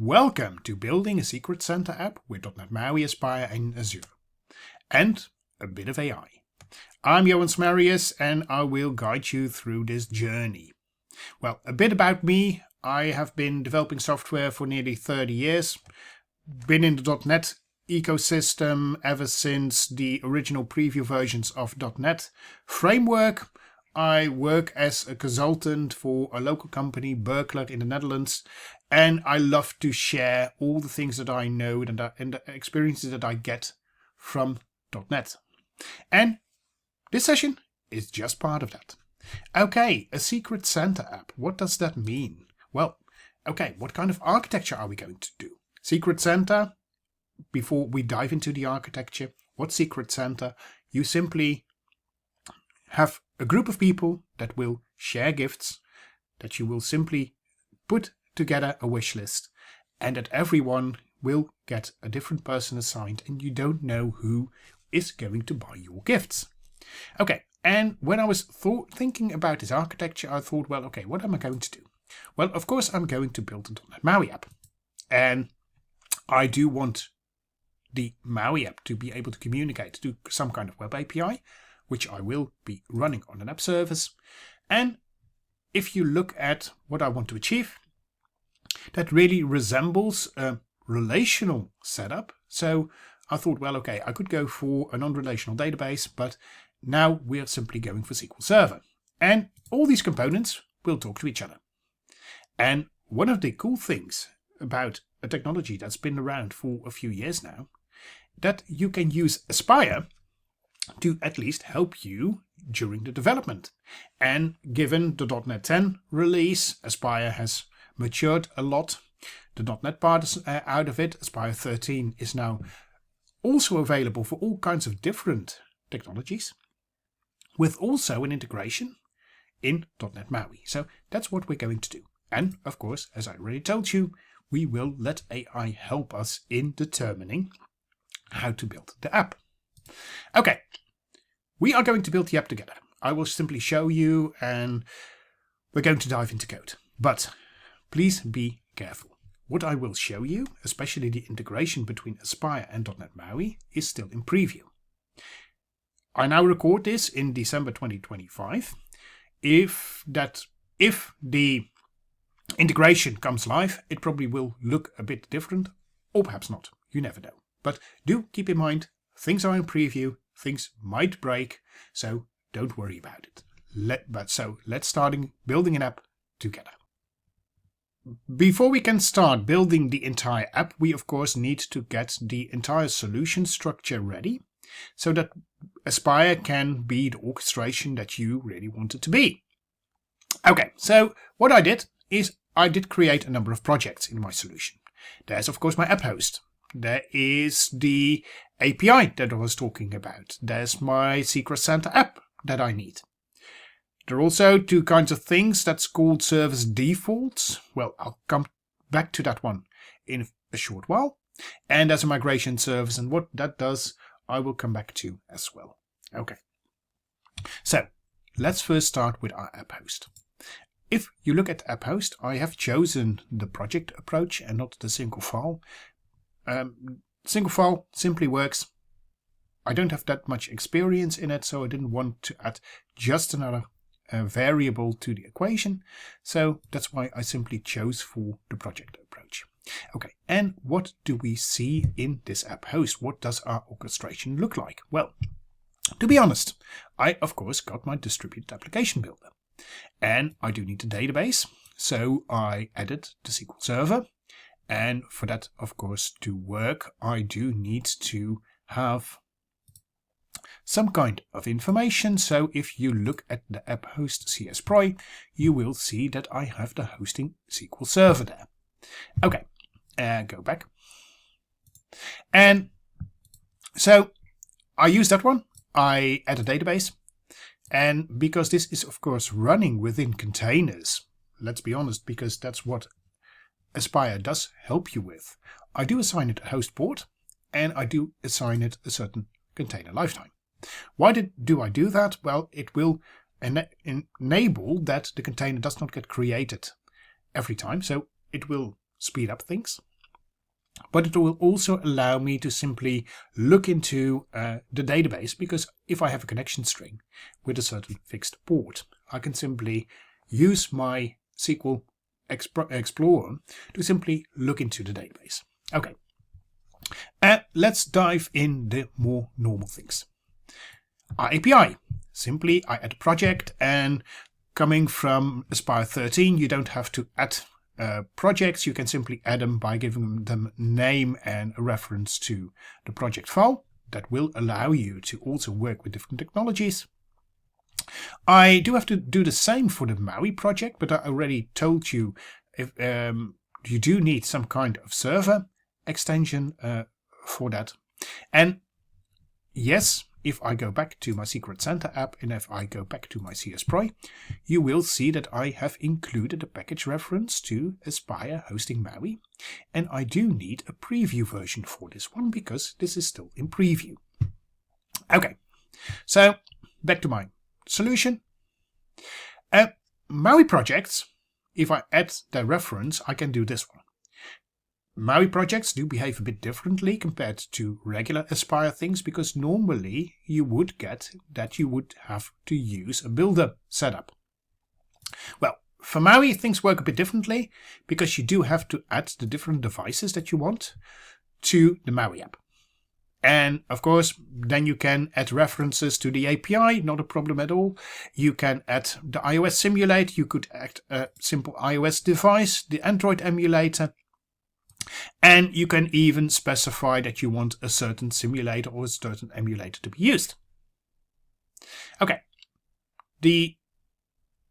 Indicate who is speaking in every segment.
Speaker 1: Welcome to building a Secret Santa app with .NET MAUI, Aspire and Azure. And a bit of AI. I'm Johan Smarius and I will guide you through this journey. Well, a bit about me. I have been developing software for nearly 30 years. Been in the .NET ecosystem ever since the original preview versions of .NET Framework. I work as a consultant for a local company, Berkler in the Netherlands, and I love to share all the things that I know and the experiences that I get from .NET. And this session is just part of that. Okay, a Secret Santa app. What does that mean? Well, okay, what kind of architecture are we going to do? Secret Santa, before we dive into the architecture, what's Secret Santa? You simply have a group of people that will share gifts, that you will simply put together a wish list, and that everyone will get a different person assigned, and you don't know who is going to buy your gifts. Okay, and when I was thinking about this architecture, I thought, well, okay, what am I going to do? Well, of course, I'm going to build a .NET MAUI app, and I do want the MAUI app to be able to communicate to some kind of web API, which I will be running on an app service. And if you look at what I want to achieve, that really resembles a relational setup. So I thought, well, okay, I could go for a non-relational database, but now we're simply going for SQL Server. And all these components will talk to each other. And one of the cool things about a technology that's been around for a few years now, that you can use Aspire to at least help you during the development. And given the .NET 10 release, Aspire has matured a lot. The .NET part is out of it. Aspire 13 is now also available for all kinds of different technologies, with also an integration in .NET MAUI. So that's what we're going to do. And of course, as I already told you, we will let AI help us in determining how to build the app. Okay, we are going to build the app together. I will simply show you and we're going to dive into code. But please be careful. What I will show you, especially the integration between Aspire and .NET MAUI, is still in preview. I now record this in December 2025. If the integration comes live, it probably will look a bit different, or perhaps not. You never know. But do keep in mind, things are in preview, things might break, so don't worry about it. Let's start building an app together. Before we can start building the entire app, we of course need to get the entire solution structure ready, so that Aspire can be the orchestration that you really want it to be. Okay, so what I did is I did create a number of projects in my solution. There's of course my app host. There is the API that I was talking about. There's my Secret Santa app that I need. There are also two kinds of things that's called service defaults. Well, I'll come back to that one in a short while. And there's a migration service, and what that does, I will come back to as well. Okay. So let's first start with our app host. If you look at app host, I have chosen the project approach and not the single file. Single file simply works. I don't have that much experience in it, so I didn't want to add just another variable to the equation. So that's why I simply chose for the project approach. Okay, and what do we see in this app host? What does our orchestration look like? Well, to be honest, I of course got my distributed application builder. And I do need a database, so I added the SQL Server. And for that, of course, to work, I do need to have some kind of information. So if you look at the app host CS-Proi, you will see that I have the hosting SQL Server there. Okay, go back. And so I use that one. I add a database. And because this is, of course, running within containers, let's be honest, because that's what Aspire does help you with, I do assign it a host port, and I do assign it a certain container lifetime. Why do I do that? Well, it will enable that the container does not get created every time, so it will speed up things. but it will also allow me to simply look into the database, because if I have a connection string with a certain fixed port, I can simply use my SQL Explorer to simply look into the database. Okay, let's dive in the more normal things. Our API. Simply, I add a project, and coming from Aspire 13, you don't have to add projects. You can simply add them by giving them a name and a reference to the project file. That will allow you to also work with different technologies. I do have to do the same for the MAUI project, but I already told you if you do need some kind of server extension for that. And yes, if I go back to my Secret Santa app and if I go back to my CSPROI, you will see that I have included a package reference to Aspire hosting MAUI. And I do need a preview version for this one because this is still in preview. Okay, so back to my solution. MAUI projects, if I add the reference, I can do this one. MAUI projects do behave a bit differently compared to regular Aspire things, because normally you would get that you would have to use a builder setup. Well, for MAUI things work a bit differently, because you do have to add the different devices that you want to the MAUI app. And of course, then you can add references to the API, not a problem at all. You can add the iOS simulator, you could add a simple iOS device, the Android emulator. And you can even specify that you want a certain simulator or a certain emulator to be used. Okay, the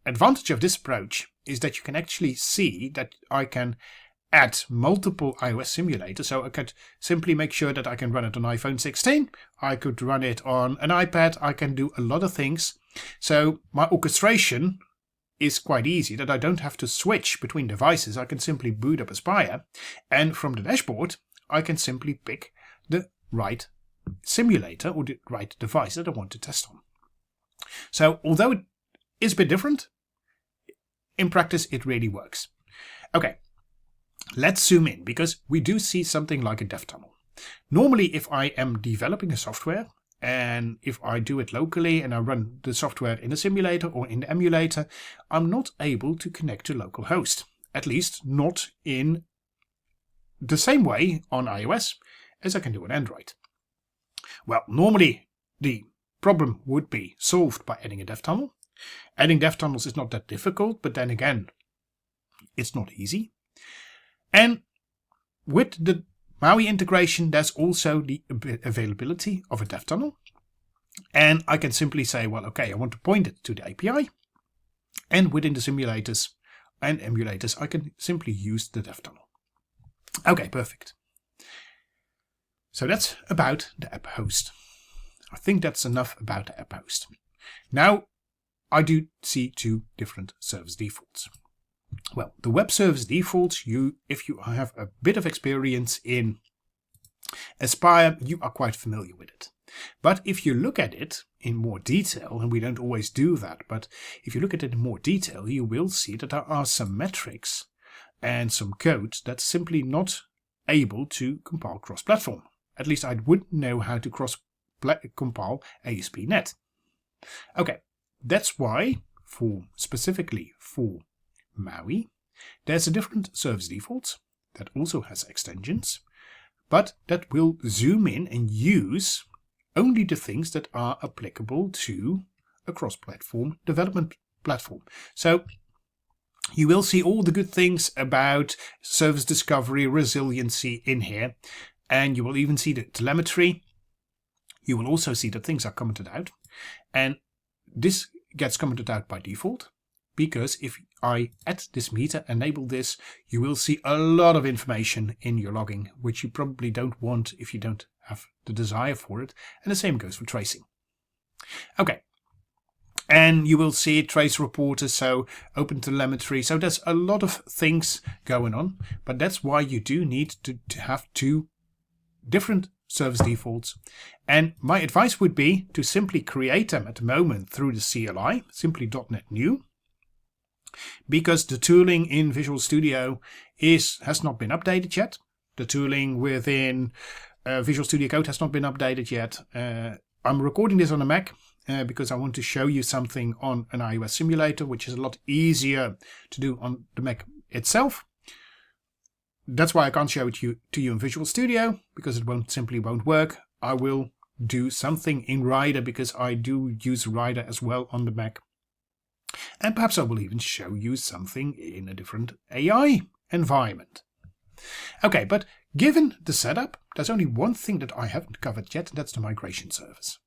Speaker 1: advantage of this approach is that you can actually see that I can add multiple iOS simulators. So I could simply make sure that I can run it on iPhone 16. I could run it on an iPad. I can do a lot of things. So my orchestration is quite easy, that I don't have to switch between devices. I can simply boot up Aspire, and from the dashboard I can simply pick the right simulator or the right device that I want to test on. So although it is a bit different, in practice it really works. Okay, let's zoom in, because we do see something like a dev tunnel. Normally, if I am developing a software, and if I do it locally and I run the software in a simulator or in the emulator, I'm not able to connect to localhost. At least not in the same way on iOS as I can do on Android. Well, normally the problem would be solved by adding a dev tunnel. Adding dev tunnels is not that difficult, but then again, it's not easy. And with the MAUI integration, there's also the availability of a dev tunnel. And I can simply say, well, okay, I want to point it to the API. And within the simulators and emulators, I can simply use the dev tunnel. Okay, perfect. So that's about the app host. I think that's enough about the app host. Now, I do see two different service defaults. Well, the web service defaults, if you have a bit of experience in Aspire, you are quite familiar with it. But if you look at it in more detail, and we don't always do that, but if you look at it in more detail, you will see that there are some metrics and some code that's simply not able to compile cross-platform. At least I wouldn't know how to compile ASP.NET. Okay, that's why, specifically for MAUI, there's a different service default that also has extensions, but that will zoom in and use only the things that are applicable to a cross-platform development platform. So you will see all the good things about service discovery, resiliency in here, and you will even see the telemetry. You will also see that things are commented out, and this gets commented out by default. Because if I add this meter, enable this, you will see a lot of information in your logging, which you probably don't want if you don't have the desire for it. And the same goes for tracing. Okay. And you will see trace reporters, so open telemetry. So there's a lot of things going on, but that's why you do need to have two different service defaults. And my advice would be to simply create them at the moment through the CLI, simply .NET New. Because the tooling in Visual Studio has not been updated yet. The tooling within Visual Studio Code has not been updated yet. I'm recording this on a Mac because I want to show you something on an iOS simulator, which is a lot easier to do on the Mac itself. That's why I can't show it to you in Visual Studio, because it simply won't work. I will do something in Rider because I do use Rider as well on the Mac. And perhaps I will even show you something in a different AI environment. Okay, but given the setup, there's only one thing that I haven't covered yet, and that's the migration service.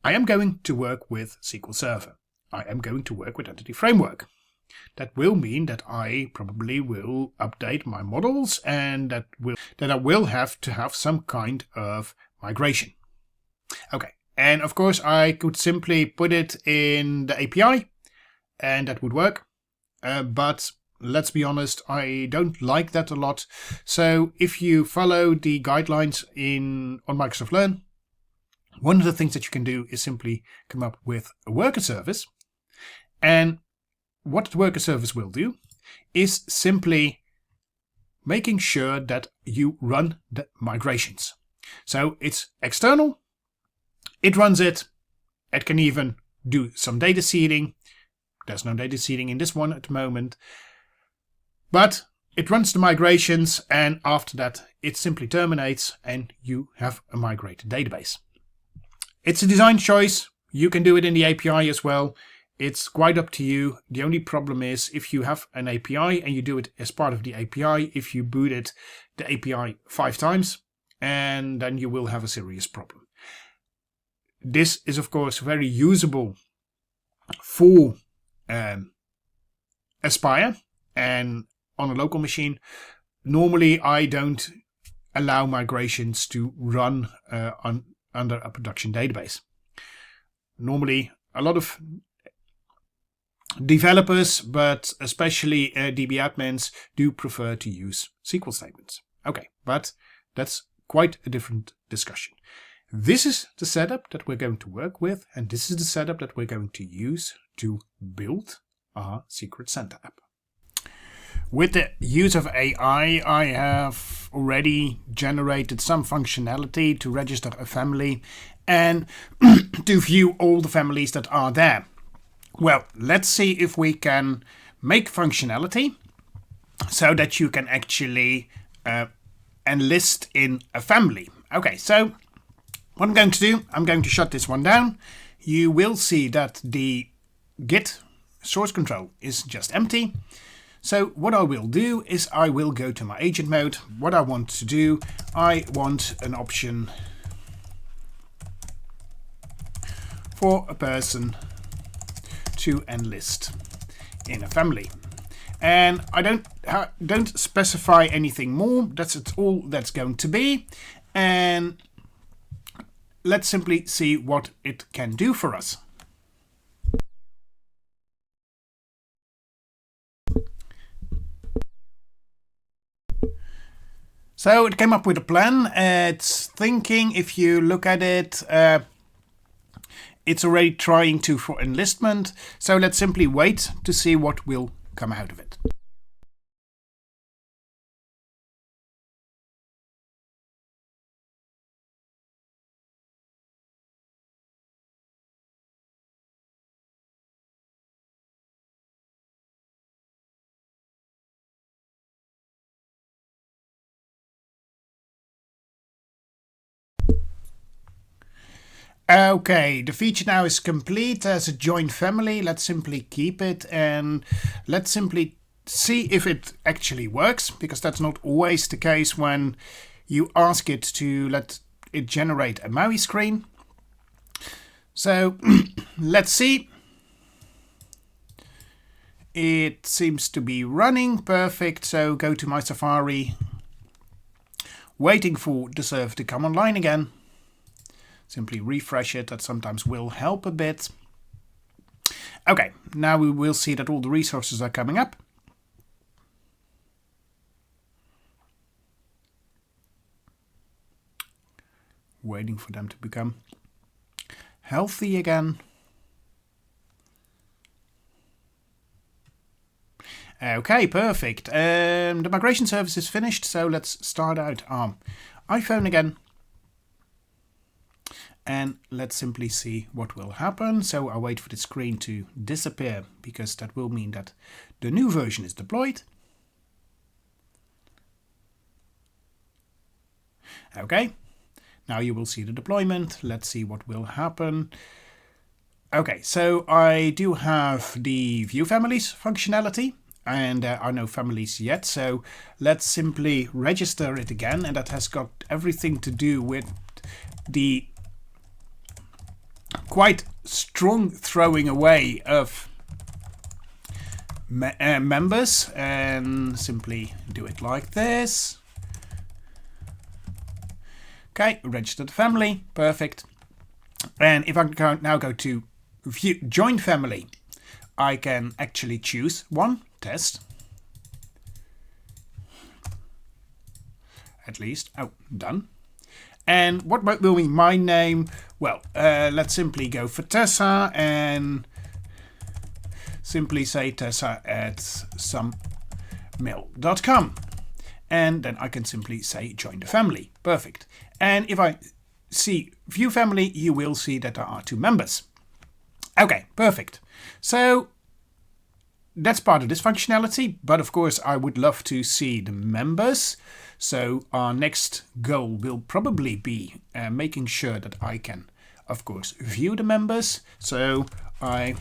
Speaker 1: I am going to work with SQL Server. I am going to work with Entity Framework. That will mean that I probably will update my models and that I will have to have some kind of migration. Okay, and of course I could simply put it in the API and that would work. But let's be honest, I don't like that a lot. So if you follow the guidelines on Microsoft Learn, one of the things that you can do is simply come up with a worker service. And what the worker service will do is simply making sure that you run the migrations. So it's external, it runs it, it can even do some data seeding. There's no data seeding in this one at the moment. But it runs the migrations, and after that it simply terminates and you have a migrated database. It's a design choice. You can do it in the API as well. It's quite up to you. The only problem is if you have an API and you do it as part of the API, if you boot it, the API 5 times, and then you will have a serious problem. This is of course very usable for Aspire and on a local machine. Normally I don't allow migrations to run under a production database. Normally a lot of developers, but especially DB admins, do prefer to use SQL statements. Okay, but that's quite a different discussion. This is the setup that we're going to work with, and this is the setup that we're going to use to build our Secret Santa app. With the use of AI, I have already generated some functionality to register a family and to view all the families that are there. Well, let's see if we can make functionality so that you can actually enlist in a family. Okay, so what I'm going to do, I'm going to shut this one down. You will see that the Git source control is just empty. So what I will do is I will go to my agent mode. What I want to do, I want an option for a person to enlist in a family, and I don't specify anything more. That's all that's going to be, and let's simply see what it can do for us. So it came up with a plan. It's thinking, if you look at it, it's already trying for enlistment, so let's simply wait to see what will come out of it. Okay, the feature now is complete as a joint family. Let's simply keep it and let's simply see if it actually works, because that's not always the case when you ask it to let it generate a MAUI screen. So let's see. It seems to be running perfect. So go to my Safari, waiting for the server to come online again. Simply refresh it. That sometimes will help a bit. Okay, now we will see that all the resources are coming up. Waiting for them to become healthy again. Okay, perfect. The migration service is finished, so let's start out our iPhone again. And let's simply see what will happen. So I'll wait for the screen to disappear, because that will mean that the new version is deployed. Okay, now you will see the deployment. Let's see what will happen. Okay, so I do have the view families functionality, and there are no families yet. So let's simply register it again, and that has got everything to do with the quite strong throwing away of members, and simply do it like this. Okay, register the family, perfect. And if I now go to view join family, I can actually choose one test. At least, oh, done. And what will be my name? Well, let's simply go for Tessa and simply say Tessa at somemail.com. And then I can simply say join the family. Perfect. And if I see view family, you will see that there are 2 members. Okay, perfect. So that's part of this functionality, but of course I would love to see the members. So our next goal will probably be making sure that I can, of course, view the members. So I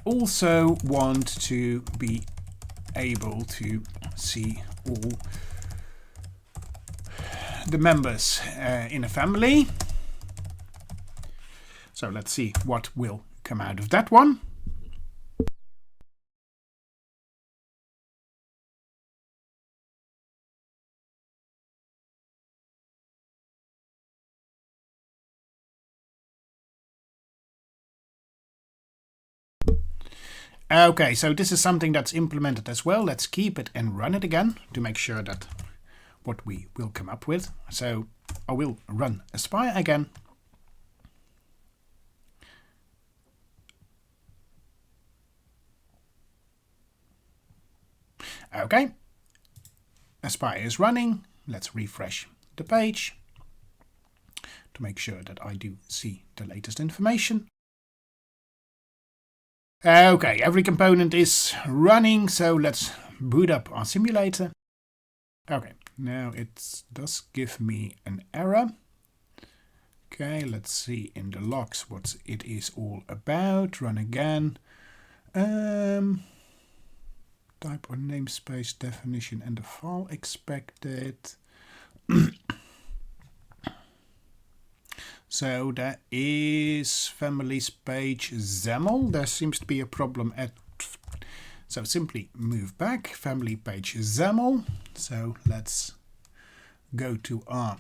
Speaker 1: also want to be able to see all the members in a family. So let's see what will come out of that one. Okay, so this is something that's implemented as well. Let's keep it and run it again to make sure that what we will come up with. So I will run Aspire again. Okay, Aspire is running. Let's refresh the page to make sure that I do see the latest information. Okay, every component is running, so let's boot up our simulator. Okay, now it does give me an error. Okay, let's see in the logs what it is all about. Run again. Type or namespace definition and the file expected. So that is families page XAML. There seems to be a problem at, so simply move back, family page XAML. So let's go to our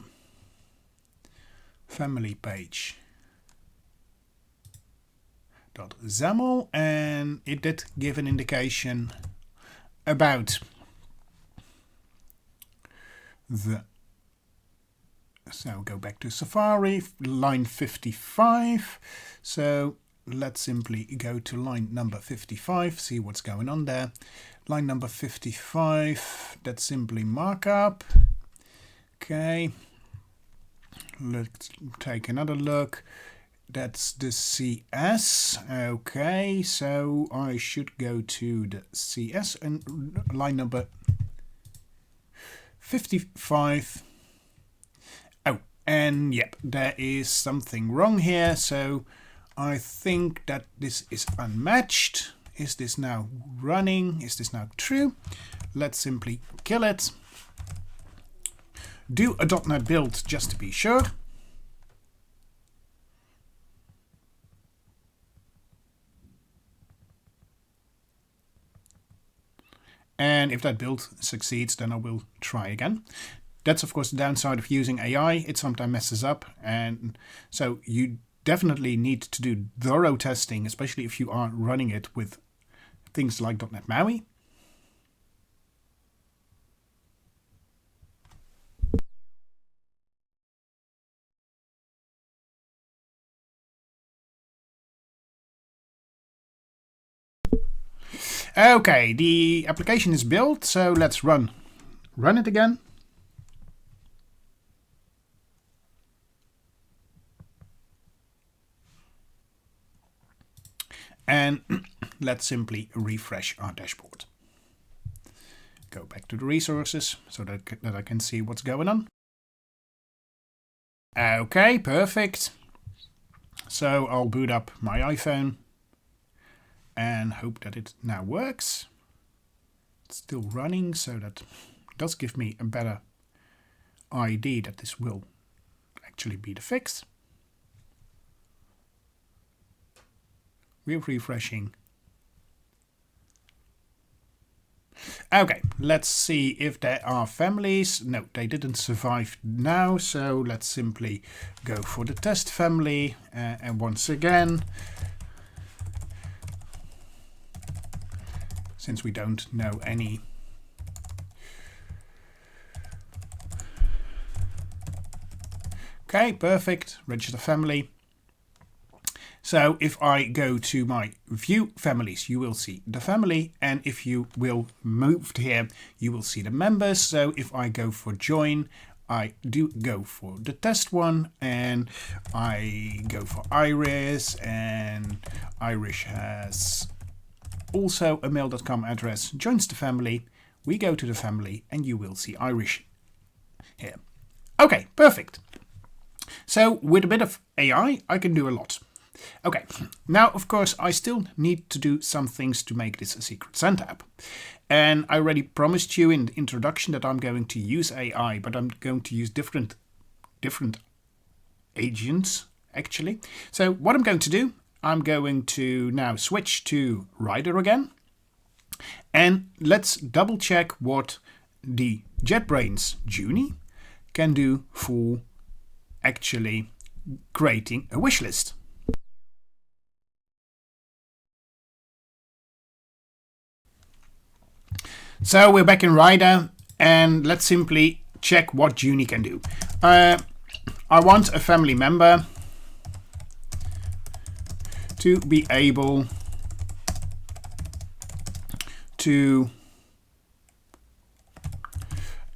Speaker 1: family page .xaml, and it did give an indication about the, so go back to Safari, line 55. So let's simply go to line number 55, see what's going on there. Line number 55, that's simply markup. Okay, let's take another look. That's the CS. Okay, so I should go to the CS and line number 55. Oh, and yep, there is something wrong here. So I think that this is unmatched. Is this now running? Is this now true? Let's simply kill it. Do a .NET build just to be sure. And if that build succeeds, then I will try again. That's of course the downside of using AI. It sometimes messes up. And so you definitely need to do thorough testing, especially if you are running it with things like .NET MAUI. Okay, the application is built, so let's run it again. And let's simply refresh our dashboard. Go back to the resources so that I can see what's going on. Okay, perfect. So I'll boot up my iPhone and hope that it now works. It's still running, so that does give me a better idea that this will actually be the fix. We're refreshing. Okay, let's see if there are families. No, they didn't survive now, so let's simply go for the test family. And once again, since we don't know any okay, perfect, register family. So if I go to my view families, you will see the family, and if you will move here, you will see the members. So if I go for join, I do go for the test one, and I go for Iris, and Iris has also a mail.com address, joins the family. We go to the family, and you will see Iris here. Okay, perfect. So with a bit of AI, I can do a lot. Okay, now of course I still need to do some things to make this a Secret Santa app. And I already promised you in the introduction that I'm going to use AI, but I'm going to use different agents actually. So what I'm going to do, I'm going to now switch to Rider again. And let's double check what the JetBrains Junie can do for actually creating a wish list. So we're back in Rider, and let's simply check what Junie can do. I want a family member to be able to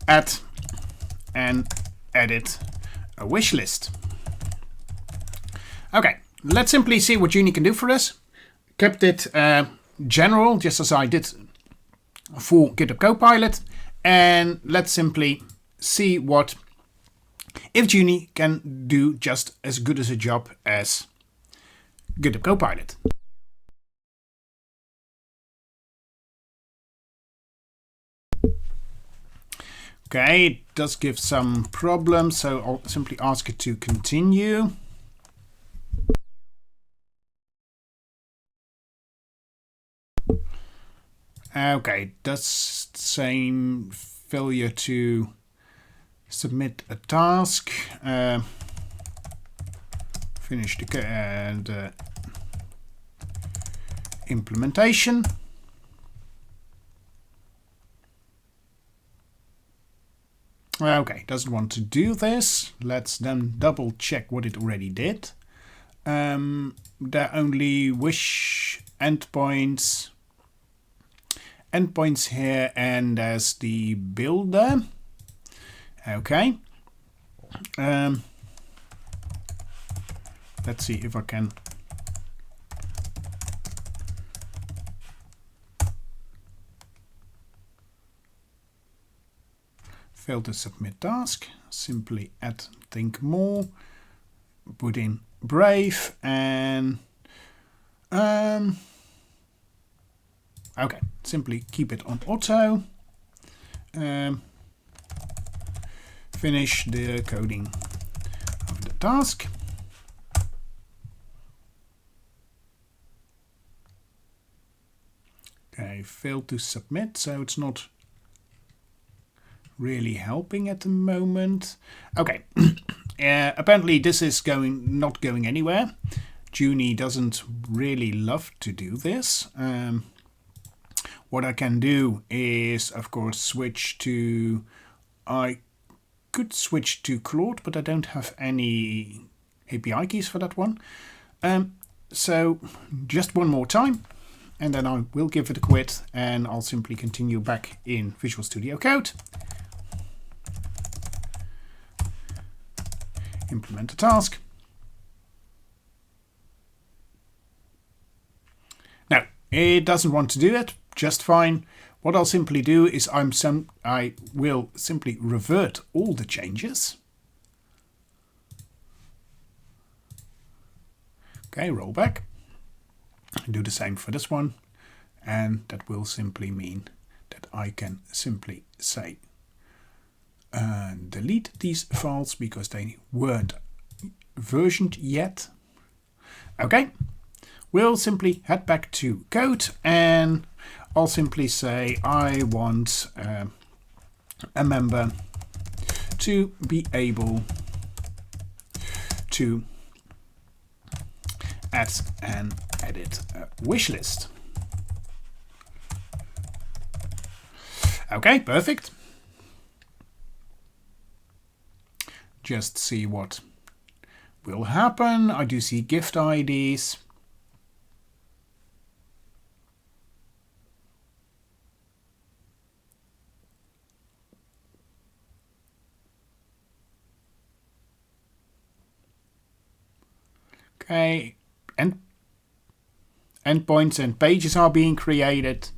Speaker 1: add and edit a wish list. Okay, let's simply see what Junie can do for us. Kept it general, just as I did for GitHub Copilot, and let's simply see what if Junie can do just as good as a job as GitHub Copilot. Okay, it does give some problems, so I'll simply ask it to continue. Okay, it does same failure to submit a task. Finish the implementation. Okay, doesn't want to do this. Let's then double check what it already did. There are only wish endpoints here, and there's the builder. Okay. Let's see if I can fail to submit task. Simply add think more, put in Brave, and okay, simply keep it on auto. Finish the coding of the task. Okay, failed to submit, so it's not really helping at the moment. Okay, apparently this is not going anywhere. Junie doesn't really love to do this. What I can do is, of course, switch to... I could switch to Claude, but I don't have any API keys for that one. So just one more time. and then I will give it a quit, and I'll simply continue back in Visual Studio Code. Implement a task. Now, it doesn't want to do it, just fine. What I'll simply do is I will simply revert all the changes. Okay, roll back. Do the same for this one. And that will simply mean that I can simply say delete these files because they weren't versioned yet. Okay, we'll simply head back to code, and I'll simply say I want a member to be able to add and edit a wish list. Okay, perfect. Just see what will happen. I do see gift IDs. Okay, and endpoints and pages are being created.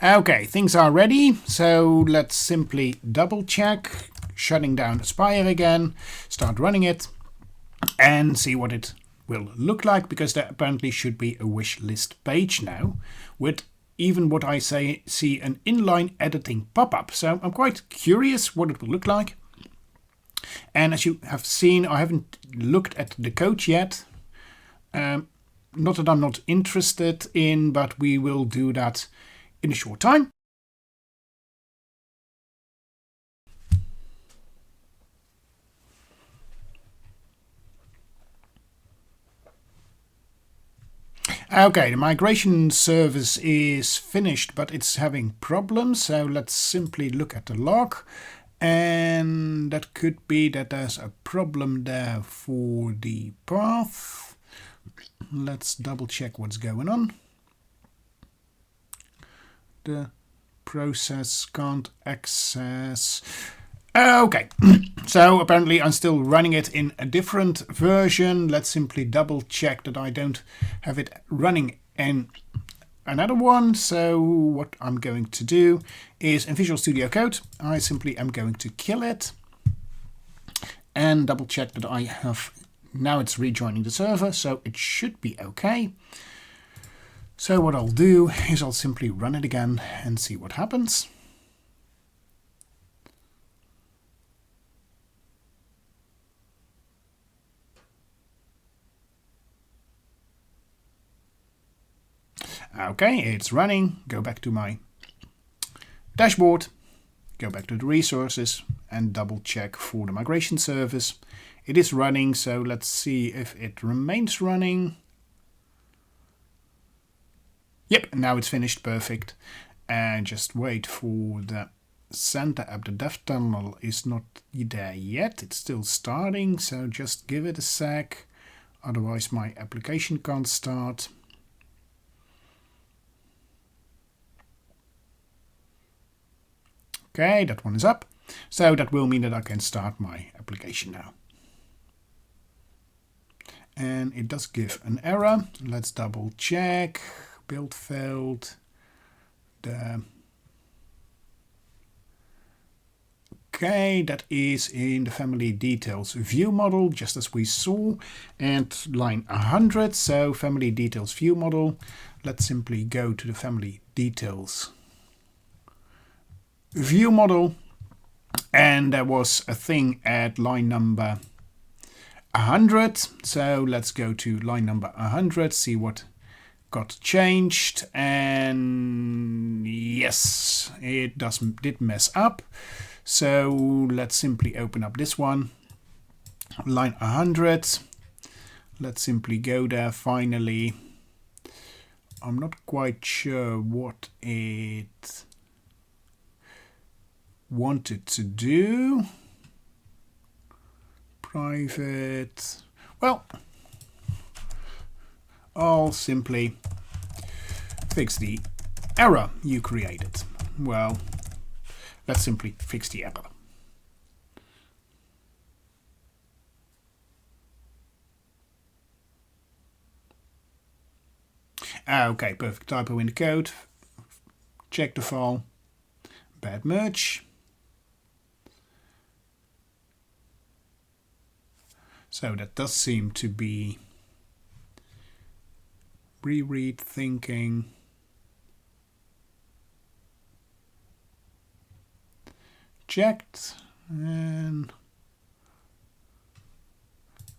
Speaker 1: Okay, things are ready, so let's simply double check, shutting down Aspire again, start running it, and see what it will look like, because there apparently should be a wish list page now, with even what I see an inline editing pop-up. So I'm quite curious what it will look like. And as you have seen, I haven't looked at the code yet. Not that I'm not interested in, but we will do that in a short time. Okay, the migration service is finished, but it's having problems. So let's simply look at the log. And that could be that there's a problem there for the path. Let's double check what's going on. The process can't access. Okay, so apparently I'm still running it in a different version. Let's simply double check that I don't have it running in another one. So what I'm going to do is in Visual Studio Code, I simply am going to kill it and double check that I have, now it's rejoining the server, so it should be okay. So what I'll do is I'll simply run it again and see what happens. Okay, it's running. Go back to my dashboard, go back to the resources and double check for the migration service. It is running, so let's see if it remains running. Yep, now it's finished, perfect. And just wait for the Center app. The dev tunnel is not there yet, it's still starting, so just give it a sec, otherwise my application can't start. Okay, that one is up, so that will mean that I can start my application now. And it does give an error. Let's double check. Build failed. Okay, that is in the family details view model, just as we saw, and line 100. So family details view model. Let's simply go to the family details view model, and there was a thing at line number 100. So let's go to line number 100, see what got changed, and yes, it did mess up. So let's simply open up this one line 100. Let's simply go there finally. I'm not quite sure what it wanted to do. Private. Well, I'll simply fix the error you created. Well, let's simply fix the error. Okay, perfect typo in the code. Check the file. Bad merge. So that does seem to be reread thinking. Checked and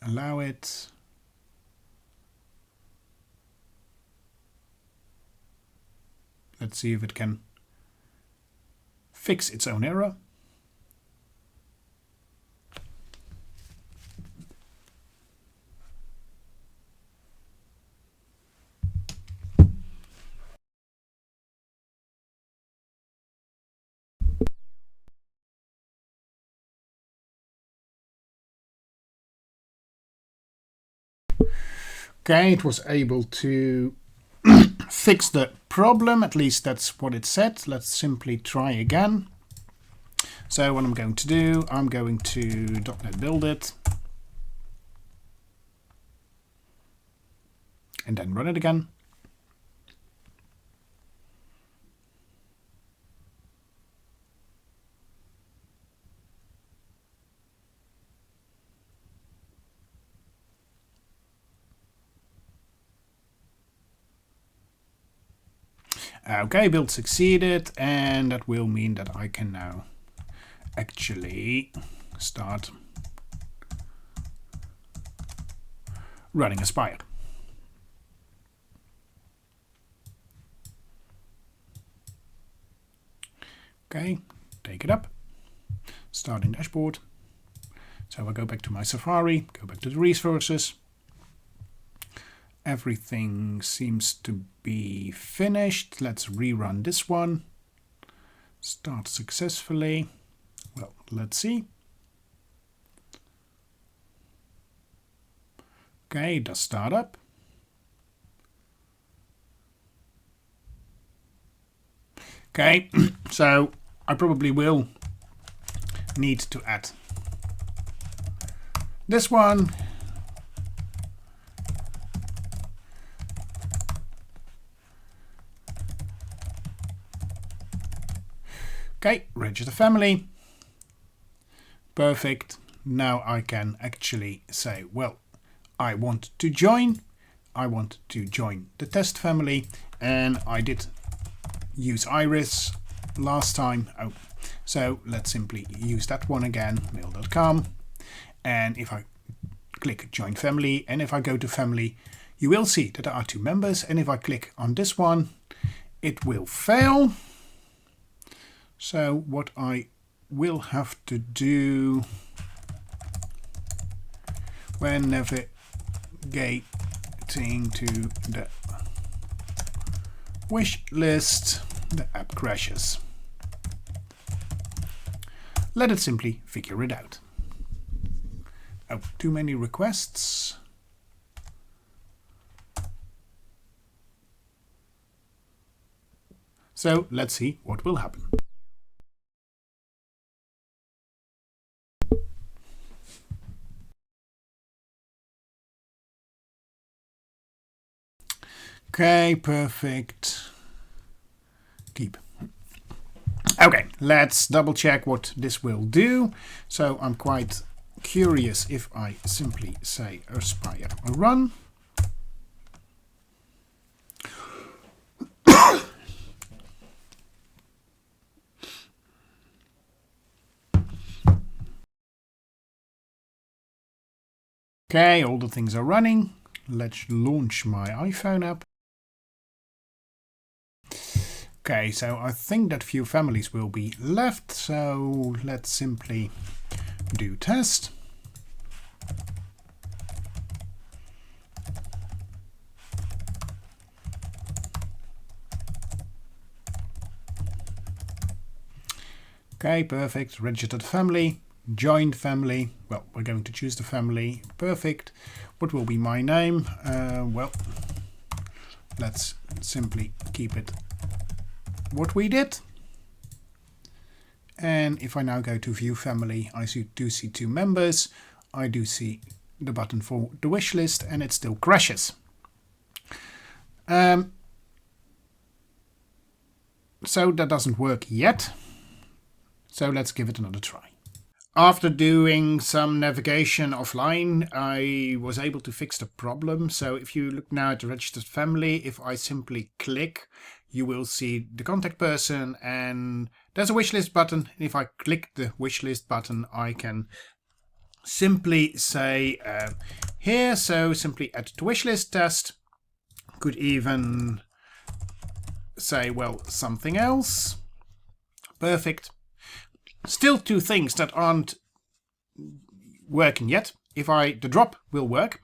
Speaker 1: allow it. Let's see if it can fix its own error. Okay, it was able to fix the problem, at least that's what it said. Let's simply try again. So what I'm going to do, I'm going to .NET Build it and then run it again. Okay, build succeeded, and that will mean that I can now actually start running Aspire. Okay, take it up, starting dashboard. So I go back to my Safari, go back to the resources. Everything seems to be finished. Let's rerun this one. Start successfully. Well, let's see. Okay, it does start up. Okay, so I probably will need to add this one. Okay, register family. Perfect. Now I can actually say, well, I want to join. I want to join the test family, and I did use Iris last time. Oh, so let's simply use that one again, mail.com. And if I click join family, and if I go to family, you will see that there are two members. And if I click on this one, it will fail. So what I will have to do when navigating to the wish list, the app crashes. Let it simply figure it out. Oh, too many requests. So let's see what will happen. Okay, perfect. Keep. Okay, let's double check what this will do. So I'm quite curious if I simply say Aspire run. Okay, all the things are running. Let's launch my iPhone app. Okay, so I think that few families will be left. So let's simply do test. Okay, perfect. Registered family, joined family. Well, we're going to choose the family. Perfect. What will be my name? Well, let's simply keep it what we did. And if I now go to view family, I do see 2 members. I do see the button for the wish list, and it still crashes. So that doesn't work yet. So let's give it another try. After doing some navigation offline, I was able to fix the problem. So if you look now at the registered family, if I simply click, you will see the contact person and there's a wishlist button. And if I click the wishlist button, I can simply say here, so simply add to wishlist test. Could even say, well, something else. Perfect. Still 2 things that aren't working yet. The drop will work,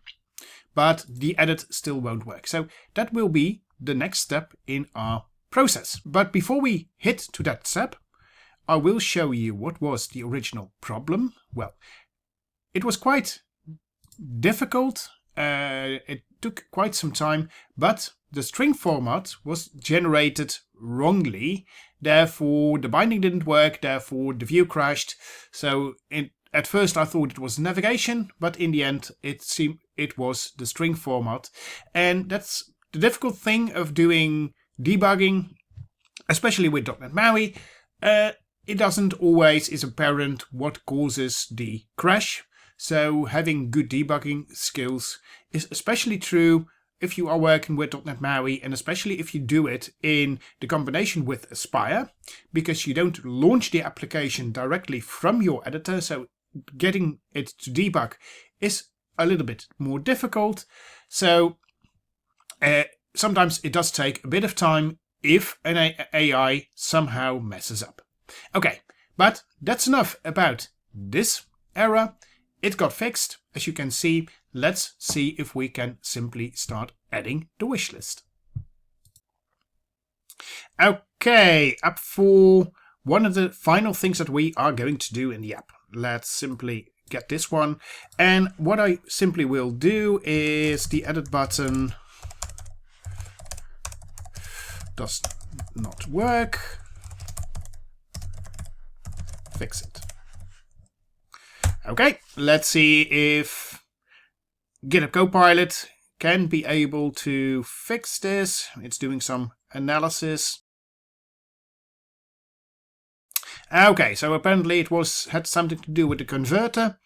Speaker 1: but the edit still won't work. So that will be the next step in our process. But before we hit to that step, I will show you what was the original problem. Well, it was quite difficult. It took quite some time, but the string format was generated wrongly. Therefore, the binding didn't work. Therefore, the view crashed. So at first I thought it was navigation, but in the end it seemed it was the string format. And that's the difficult thing of doing debugging, especially with .NET MAUI. It doesn't always is apparent what causes the crash. So having good debugging skills is especially true if you are working with .NET MAUI, and especially if you do it in the combination with Aspire, because you don't launch the application directly from your editor, so getting it to debug is a little bit more difficult. So sometimes it does take a bit of time if an AI somehow messes up. Okay, but that's enough about this error. It got fixed, as you can see. Let's see if we can simply start adding the wish list. Okay, up for one of the final things that we are going to do in the app. Let's simply get this one. And what I simply will do is the edit button does not work. Fix it. Okay, let's see if GitHub Copilot can be able to fix this. It's doing some analysis. Okay, so apparently it had something to do with the converter.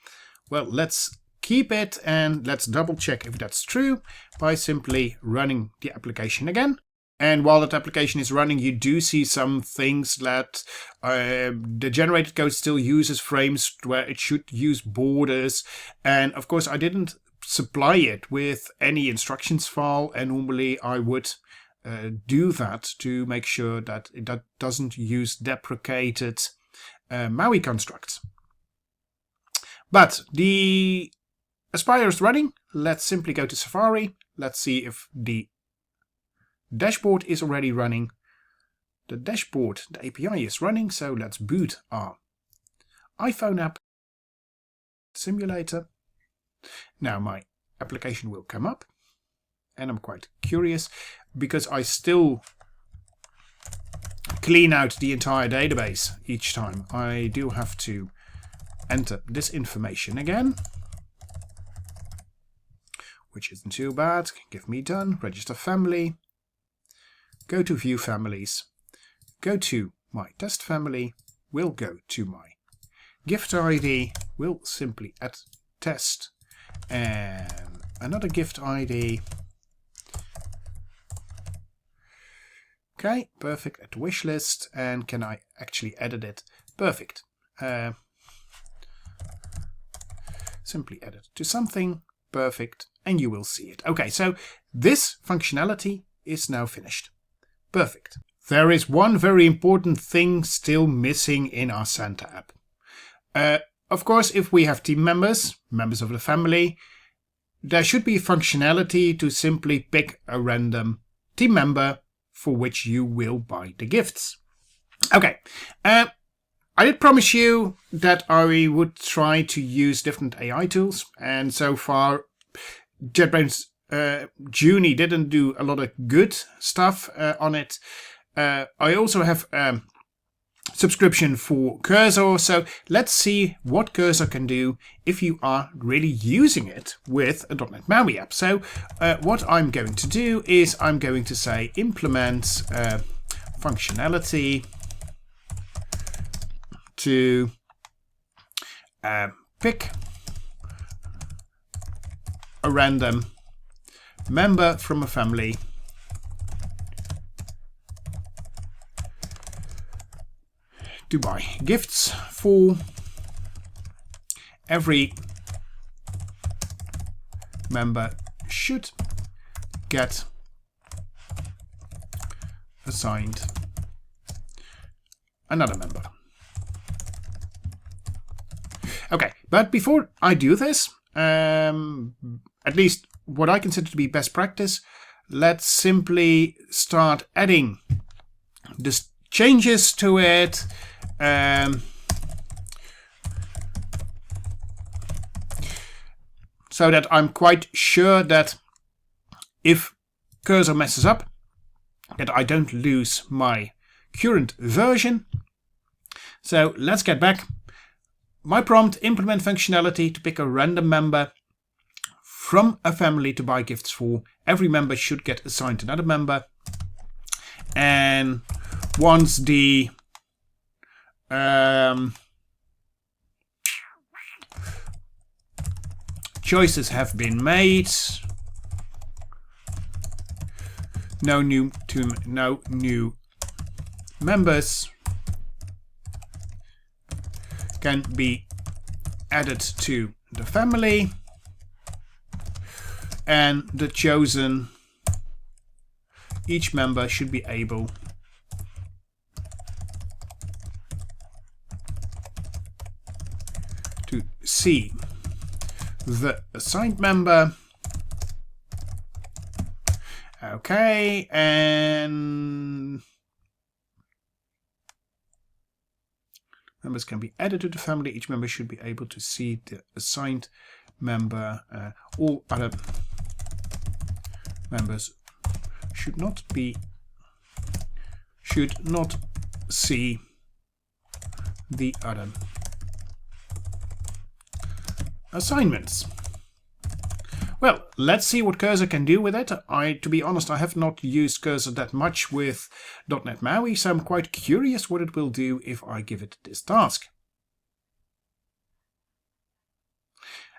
Speaker 1: Well, let's keep it and let's double check if that's true by simply running the application again. And while that application is running, you do see some things that the generated code still uses frames where it should use borders. And of course, I didn't supply it with any instructions file, and normally I would do that to make sure that it doesn't use deprecated MAUI constructs. But the Aspire is running. Let's simply go to Safari. Let's see if the dashboard is already running. The dashboard, the API is running, so let's boot our iPhone app simulator. Now my application will come up, and I'm quite curious because I still clean out the entire database each time. I do have to enter this information again, which isn't too bad. Give me done, register family. Go to view families, go to my test family, we'll go to my gift ID, we'll simply add test and another gift ID. Okay, perfect, add wish list, and can I actually edit it? Perfect. Simply add it to something, perfect, and you will see it. Okay, so this functionality is now finished. Perfect. There is one very important thing still missing in our Santa app. Of course, if we have team members of the family, there should be functionality to simply pick a random team member for which you will buy the gifts. Okay, I did promise you that I would try to use different AI tools, and so far JetBrains Juni didn't do a lot of good stuff on it. I also have subscription for Cursor, so let's see what Cursor can do if you are really using it with a .NET MAUI app. So what I'm going to do is I'm going to say implement functionality to pick a random member from a family to buy gifts for. Every member should get assigned another member. Okay, but before I do this, at least what I consider to be best practice, let's simply start adding the changes to it. So that I'm quite sure that if Cursor messes up, that I don't lose my current version. So let's get back. My prompt, implement functionality to pick a random member from a family to buy gifts for. Every member should get assigned another member. And once the choices have been made, no new members can be added to the family, and the chosen, each member should be able to see the assigned member. Okay, and members can be added to the family. Each member should be able to see the assigned member. All other members should not see the other assignments. Well, let's see what Cursor can do with it. To be honest, I have not used Cursor that much with .NET MAUI, so I'm quite curious what it will do if I give it this task.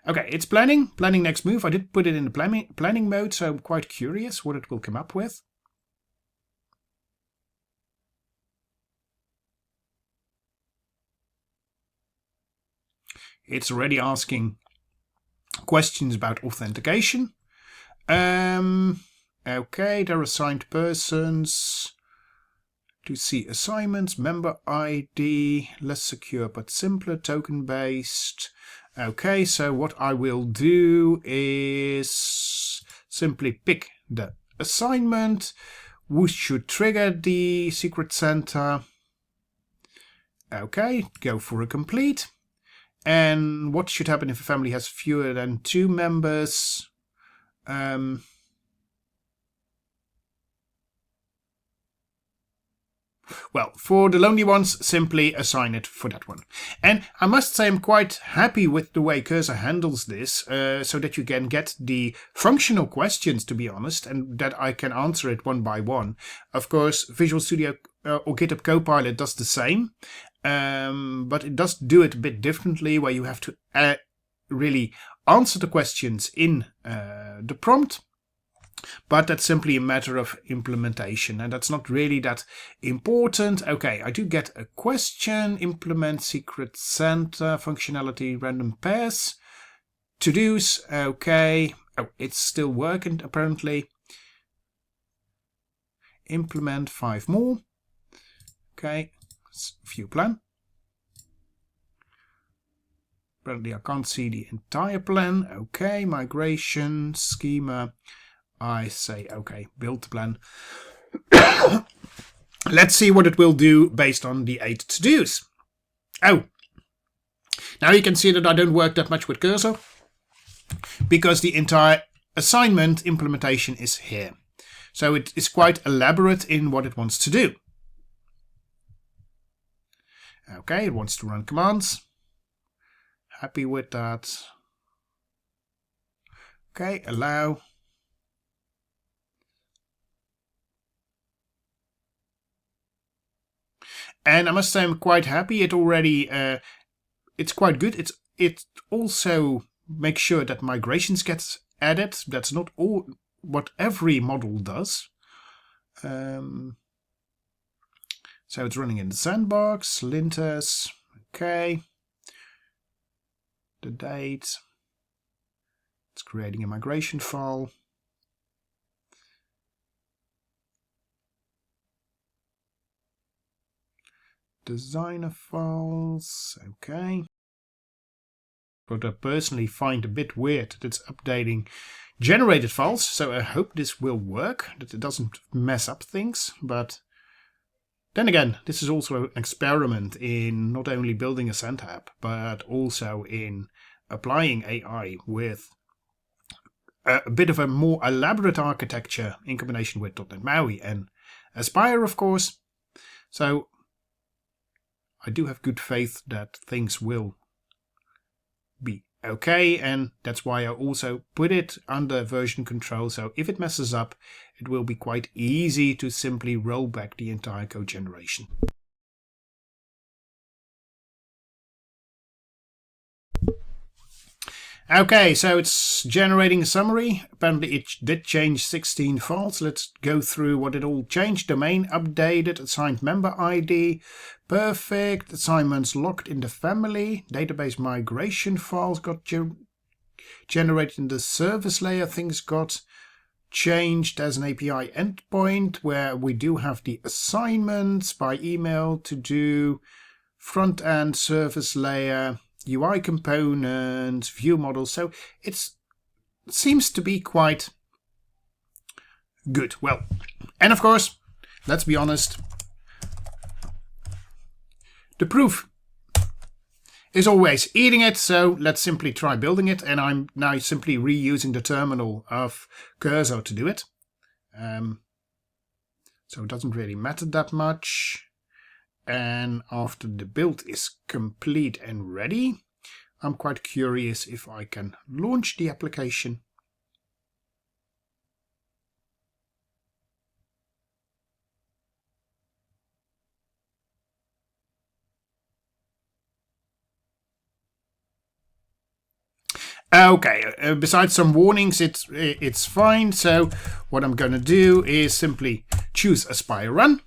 Speaker 1: Okay, it's planning next move. I did put it in the planning mode, so I'm quite curious what it will come up with. It's already asking questions about authentication. Okay, they're assigned persons. To see assignments, member ID, less secure but simpler, token based. Okay, so what I will do is simply pick the assignment, which should trigger the secret center. Okay, go for a complete. And what should happen if a family has fewer than 2 members? Well, for the lonely ones, simply assign it for that one. And I must say I'm quite happy with the way Cursor handles this, so that you can get the functional questions, to be honest, and that I can answer it one by one. Of course, Visual Studio or GitHub Copilot does the same, but it does do it a bit differently, where you have to really answer the questions in the prompt. But that's simply a matter of implementation, and that's not really that important. Okay, I do get a question. Implement secret center functionality, random pairs, to-dos. Okay. Oh, it's still working apparently. Implement 5 more. Okay, view plan. Apparently I can't see the entire plan. Okay, migration, schema. I say, okay, build the plan. Let's see what it will do based on the 8 to-dos. Oh, now you can see that I don't work that much with cursor, because the entire assignment implementation is here. So it is quite elaborate in what it wants to do. Okay, it wants to run commands. Happy with that. Okay, allow. And I must say I'm quite happy. It already, it's quite good. It also makes sure that migrations gets added. That's not all what every model does. So it's running in the sandbox, linters, okay. The date. It's creating a migration file. Designer files, okay. What I personally find a bit weird that it's updating generated files, so I hope this will work, that it doesn't mess up things, but then again, this is also an experiment in not only building a Santa app, but also in applying AI with a bit of a more elaborate architecture in combination with .NET MAUI and Aspire, of course. So I do have good faith that things will be okay, and that's why I also put it under version control, so if it messes up, it will be quite easy to simply roll back the entire code generation. Okay, so it's generating a summary. Apparently it did change 16 files. Let's go through what it all changed. Domain updated, assigned member ID, perfect. Assignments locked in the family. Database migration files got generated in the service layer. Things got changed as an API endpoint, where we do have the assignments by email to do, front end service layer, UI components, view models. So it seems to be quite good. Well, and of course, let's be honest, the proof is always eating it, so let's simply try building it, and I'm now simply reusing the terminal of Cursor to do it. So it doesn't really matter that much. And after the build is complete and ready, I'm quite curious if I can launch the application. Okay, besides some warnings, it's fine. So what I'm going to do is simply choose Aspire Run.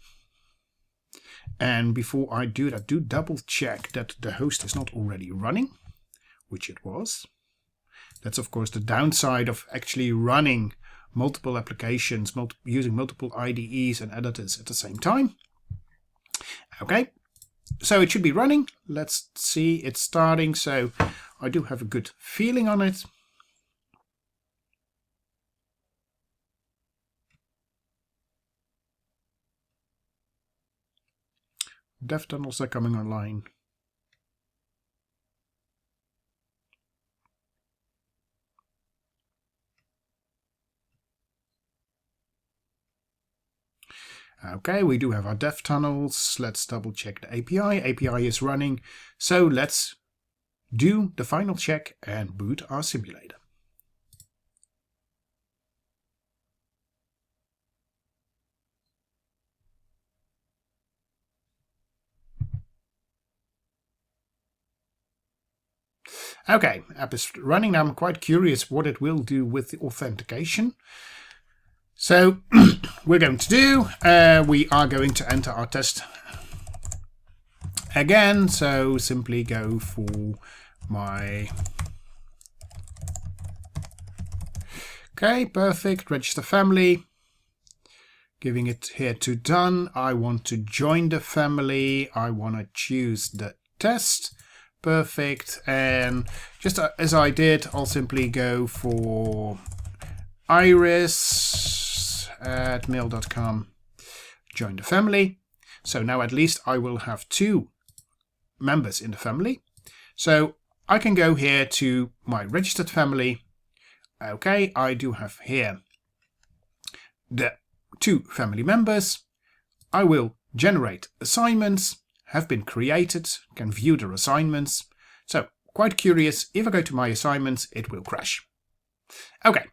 Speaker 1: And before I do that, do double check that the host is not already running, which it was. That's of course the downside of actually running multiple applications, using multiple IDEs and editors at the same time. Okay, so it should be running. Let's see, it's starting. So I do have a good feeling on it. Dev tunnels are coming online. Okay, we do have our dev tunnels. Let's double check the API. API is running. So let's do the final check and boot our simulator. Okay, app is running. Now I'm quite curious what it will do with the authentication. So we're going to do, we are going to enter our test again. So simply go for my, okay, perfect, register family, giving it here to done. I want to join the family. I want to choose the test. Perfect. And just as I did, I'll simply go for iris@mail.com, join the family. So now at least I will have two members in the family. So I can go here to my registered family. Okay, I do have here the 2 family members. I will generate assignments, have been created, can view their assignments. So quite curious, if I go to my assignments, it will crash. Okay,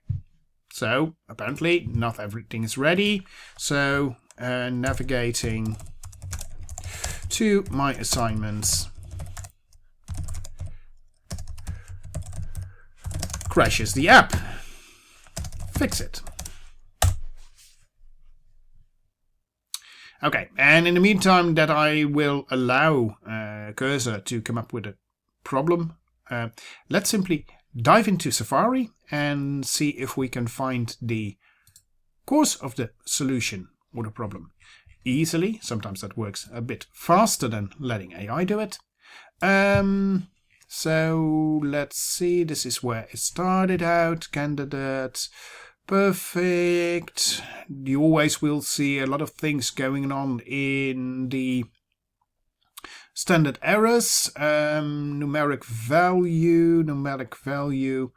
Speaker 1: so apparently not everything is ready. So navigating to my assignments crashes the app. Fix it. Okay, and in the meantime that I will allow Cursor to come up with a problem, let's simply dive into Safari and see if we can find the cause of the solution or the problem easily. Sometimes that works a bit faster than letting AI do it. So let's see, this is where it started out, candidate. Perfect. You always will see a lot of things going on in the standard errors. Numeric value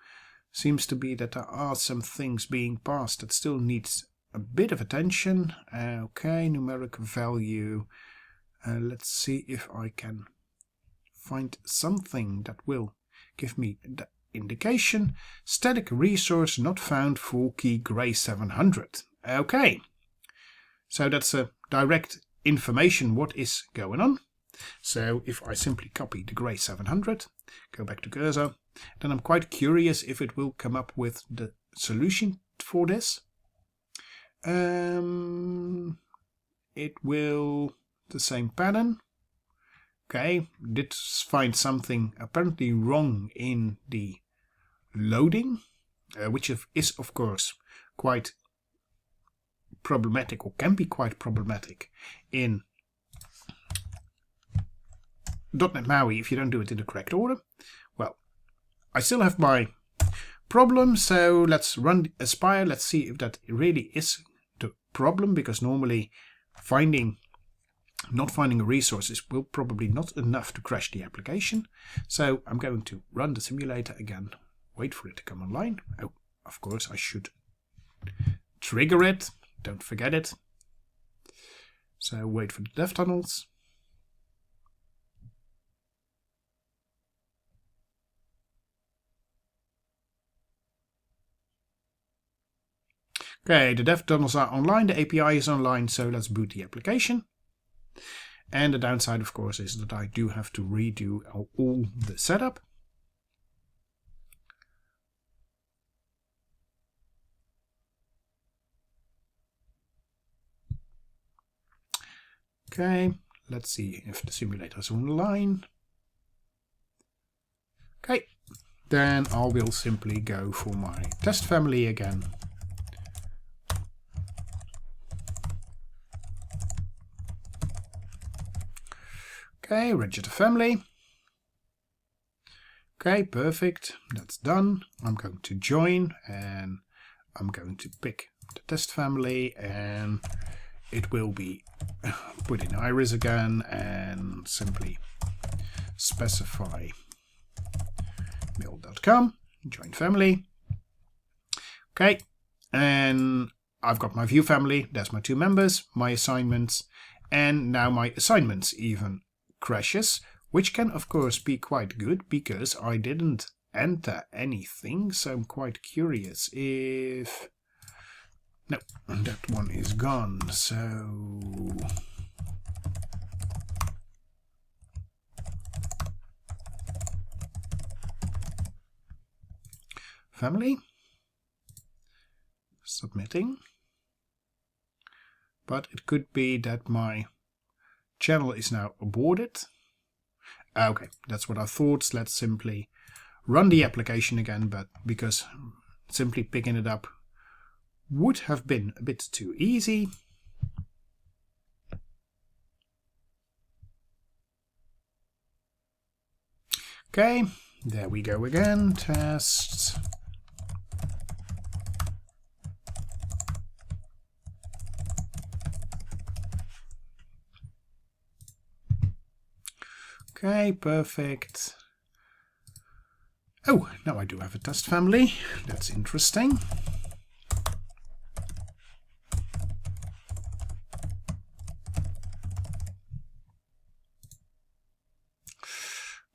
Speaker 1: seems to be that there are some things being passed that still needs a bit of attention. Okay, numeric value. Let's see if I can find something that will give me the indication. Static resource not found for key gray 700. Okay, so that's a direct information what is going on. So if I simply copy the gray 700, go back to Cursor, then I'm quite curious if it will come up with the solution for this. It will, the same pattern. Okay, did find something apparently wrong in the loading, which is of course quite problematic, or can be quite problematic in .NET MAUI if you don't do it in the correct order. Well, I still have my problem, so let's run Aspire. Let's see if that really is the problem, because normally not finding a resource is probably not enough to crash the application. So I'm going to run the simulator again, wait for it to come online. Oh, of course I should trigger it, don't forget it. So wait for the dev tunnels. Okay, the dev tunnels are online, the API is online, so let's boot the application. And the downside, of course, is that I do have to redo all the setup. Okay, let's see if the simulator is online. Okay, then I will simply go for my test family again. Okay, register family. Okay, perfect. That's done. I'm going to join and I'm going to pick the test family, and it will be put in Iris again and simply specify mail.com, join family. Okay, and I've got my view family. There's my 2 members, my assignments, and now my assignments even crashes, which can of course be quite good because I didn't enter anything. So I'm quite curious if... No, that one is gone. So family, submitting. But it could be that my channel is now aborted. Okay, that's what I thought. Let's simply run the application again, but because simply picking it up would have been a bit too easy. Okay, there we go again. Tests. Okay, perfect. Oh, now I do have a test family. That's interesting.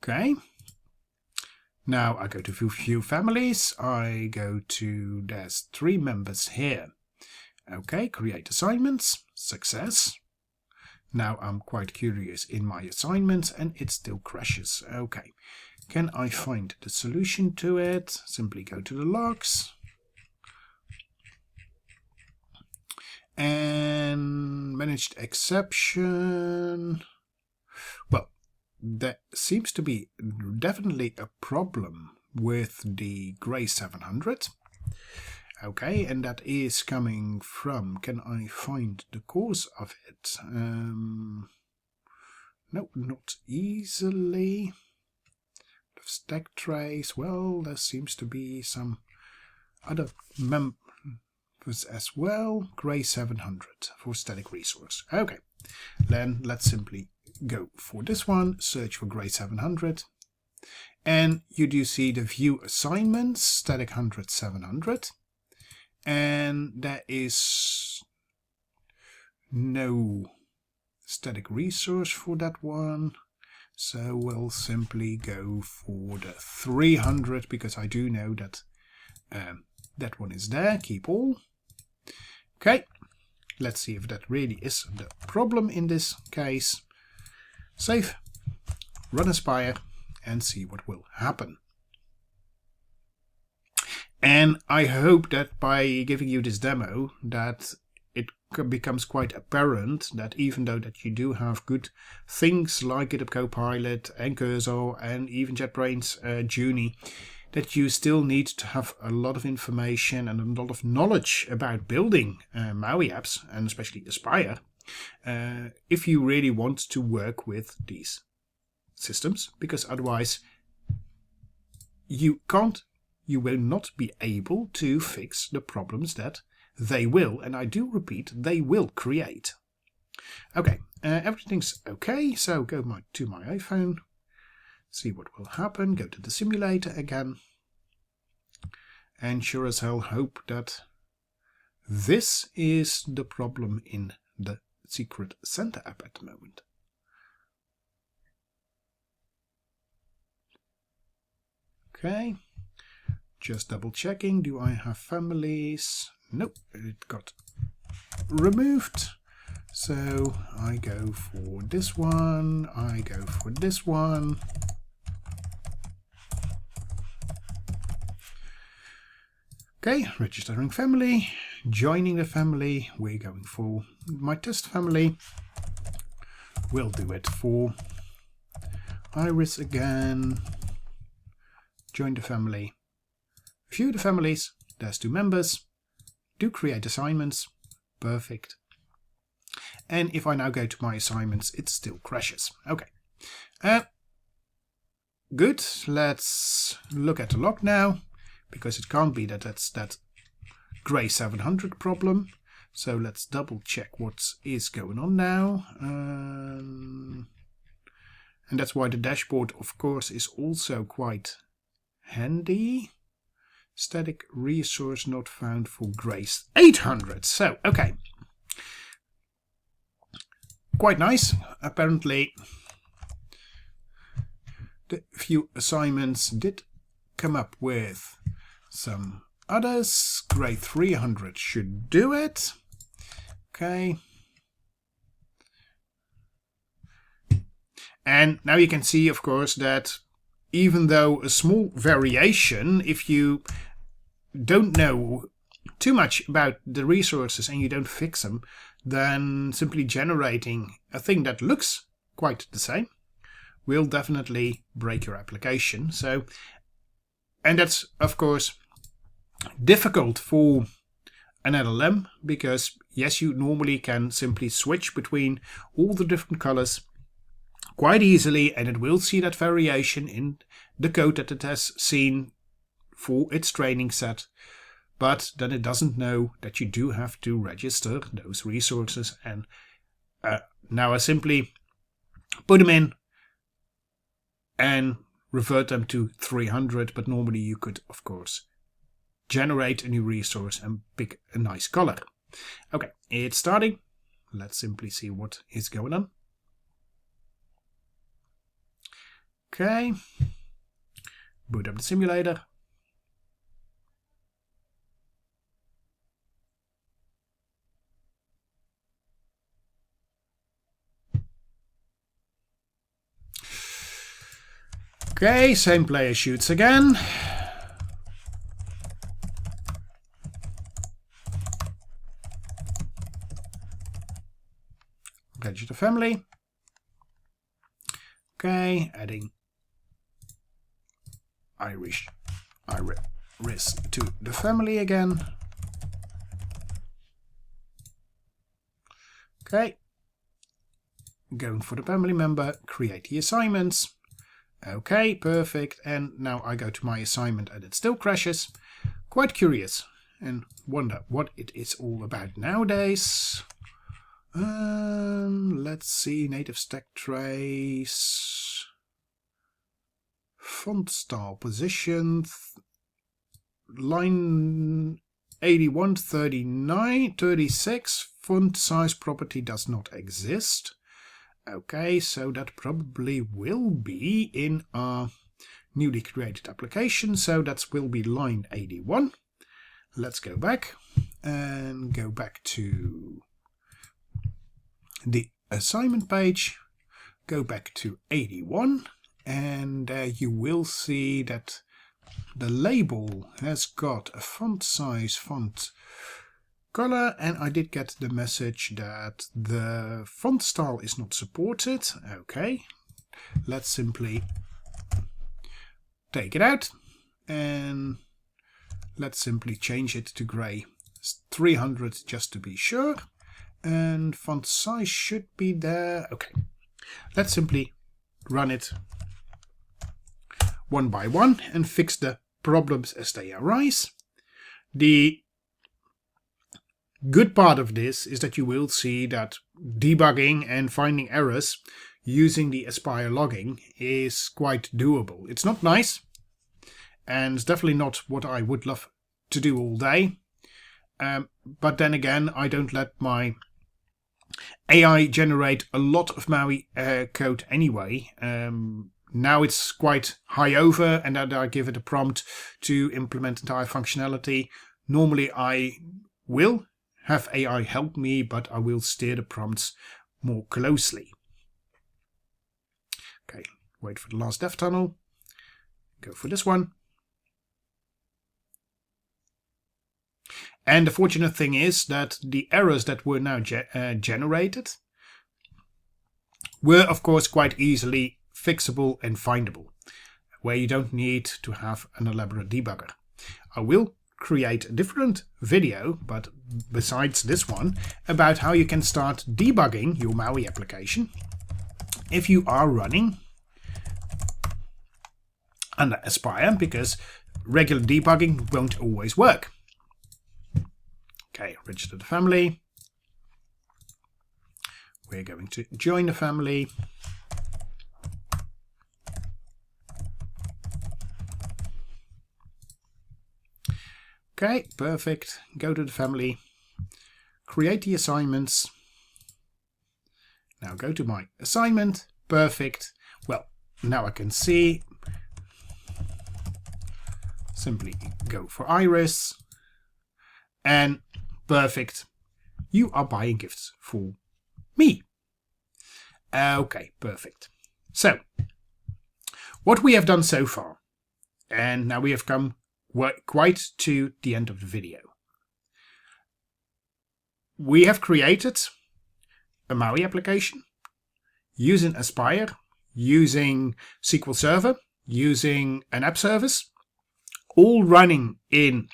Speaker 1: Okay. Now I go to view families. I go to, there's 3 members here. Okay, create assignments. Success. Now I'm quite curious in my assignments and it still crashes. Okay. Can I find the solution to it? Simply go to the logs. And managed exception. Well, there seems to be definitely a problem with the Gray 700. Okay, and that is coming from, can I find the cause of it? No, not easily. Stack trace, well, there seems to be some other members as well. Gray 700 for static resource. Okay, then let's simply go for this one, search for Gray 700, and you do see the view assignments, static 100 700, and there is no static resource for that one. So we'll simply go for the 300 because I do know that that one is there. Keep all. Okay, let's see if that really is the problem in this case. Save, run Aspire, and see what will happen. And I hope that by giving you this demo that it becomes quite apparent that even though that you do have good things like GitHub Copilot and Cursor and even JetBrains Juni, that you still need to have a lot of information and a lot of knowledge about building MAUI apps, and especially Aspire, if you really want to work with these systems, because otherwise you will not be able to fix the problems that they will, and I do repeat, they will create. Okay, everything's okay, so go to my iPhone, see what will happen, go to the simulator again, and sure as hell hope that this is the problem in the Secret Center app at the moment. Okay, just double checking, do I have families? Nope, it got removed. So I go for this one, I go for this one. Okay, registering family, joining the family, we're going for my test family. We'll do it for Iris again. Join the family, view the families, there's 2 members. Do create assignments. Perfect. And if I now go to my assignments, it still crashes. Okay. Good. Let's look at the log now, because it can't be that that's that Gray 700 problem. So let's double check what is going on now. And that's why the dashboard, of course, is also quite handy. Static resource not found for Gray 800. So, okay. Quite nice. Apparently, the few assignments did come up with some others. Gray 300 should do it. Okay. And now you can see, of course, that even though a small variation, if you don't know too much about the resources and you don't fix them, then simply generating a thing that looks quite the same will definitely break your application. So, and that's of course difficult for an LLM, because yes, you normally can simply switch between all the different colors quite easily, and it will see that variation in the code that it has seen for its training set, but then it doesn't know that you do have to register those resources. And now I simply put them in, and revert them to 300, but normally you could, of course, generate a new resource and pick a nice color. Okay, it's starting. Let's simply see what is going on. Okay, boot up the simulator. Okay, same player shoots again. Gadget the family. Okay, adding Iris to the family again. Okay, going for the family member, create the assignments. Okay, perfect. And now I go to my assignment and it still crashes. Quite curious and wonder what it is all about nowadays. Let's see, native stack trace, font style position, line 81, 39, 36, font size property does not exist. Okay, so that probably will be in our newly created application, so that will be line 81. Let's go back and go back to the assignment page, go back to 81, and you will see that the label has got a font size, font color, and I did get the message that the font style is not supported. Okay, let's simply take it out and let's simply change it to gray 300 just to be sure. And font size should be there. Okay, let's simply run it one by one and fix the problems as they arise. The good part of this is that you will see that debugging and finding errors using the Aspire logging is quite doable. It's not nice, and it's definitely not what I would love to do all day. But then again, I don't let my AI generate a lot of MAUI code anyway. Now it's quite high over, and then I give it a prompt to implement entire functionality. Normally I will have AI help me, but I will steer the prompts more closely. Okay, wait for the last dev tunnel. Go for this one. And the fortunate thing is that the errors that were now generated were of course quite easily fixable and findable, where you don't need to have an elaborate debugger. I will create a different video, but besides this one, about how you can start debugging your MAUI application if you are running under Aspire, because regular debugging won't always work. Okay, register the family. We're going to join the family. Okay, perfect. Go to the family. Create the assignments. Now go to my assignment. Perfect. Well, now I can see. Simply go for Iris. And perfect. You are buying gifts for me. Okay, perfect. So, what we have done so far, and now we have come quite to the end of the video. We have created a MAUI application using Aspire, using SQL Server, using an app service, all running in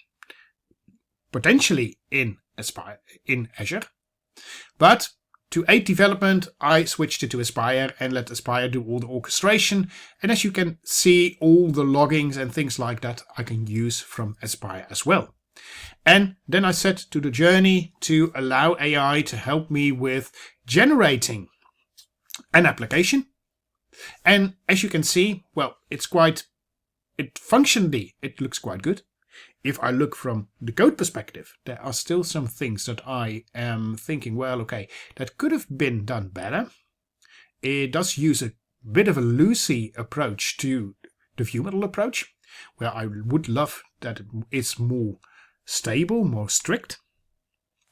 Speaker 1: potentially in Aspire, in Azure. But to aid development, I switched it to Aspire and let Aspire do all the orchestration. And as you can see, all the loggings and things like that I can use from Aspire as well. And then I set to the journey to allow AI to help me with generating an application, And as you can see, well, functionally, it looks quite good. If I look from the code perspective, there are still some things that I am thinking, well, okay, that could have been done better. It does use a bit of a loosey approach to the view model approach, where I would love that it's more stable, more strict.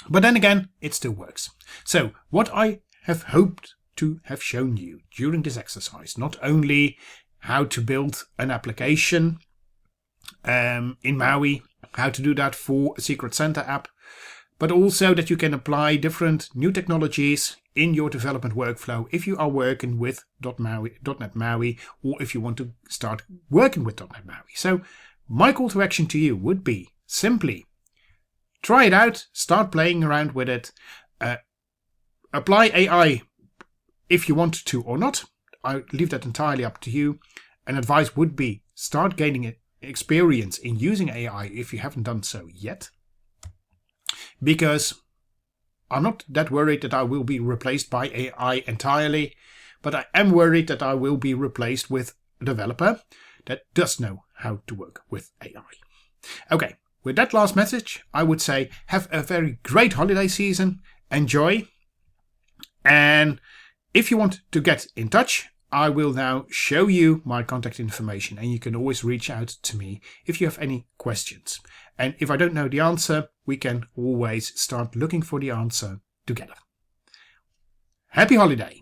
Speaker 1: But then again, it still works. So what I have hoped to have shown you during this exercise, not only how to build an application in MAUI, how to do that for a Secret Santa app, but also that you can apply different new technologies in your development workflow if you are working with .NET MAUI, or if you want to start working with .NET MAUI. So my call to action to you would be simply try it out, start playing around with it, apply AI if you want to or not. I leave that entirely up to you. And advice would be start gaining experience in using AI if you haven't done so yet. Because I'm not that worried that I will be replaced by AI entirely, but I am worried that I will be replaced with a developer that does know how to work with AI. Okay, with that last message, I would say have a very great holiday season, enjoy, and if you want to get in touch, I will now show you my contact information, and you can always reach out to me if you have any questions. And if I don't know the answer, we can always start looking for the answer together. Happy holiday!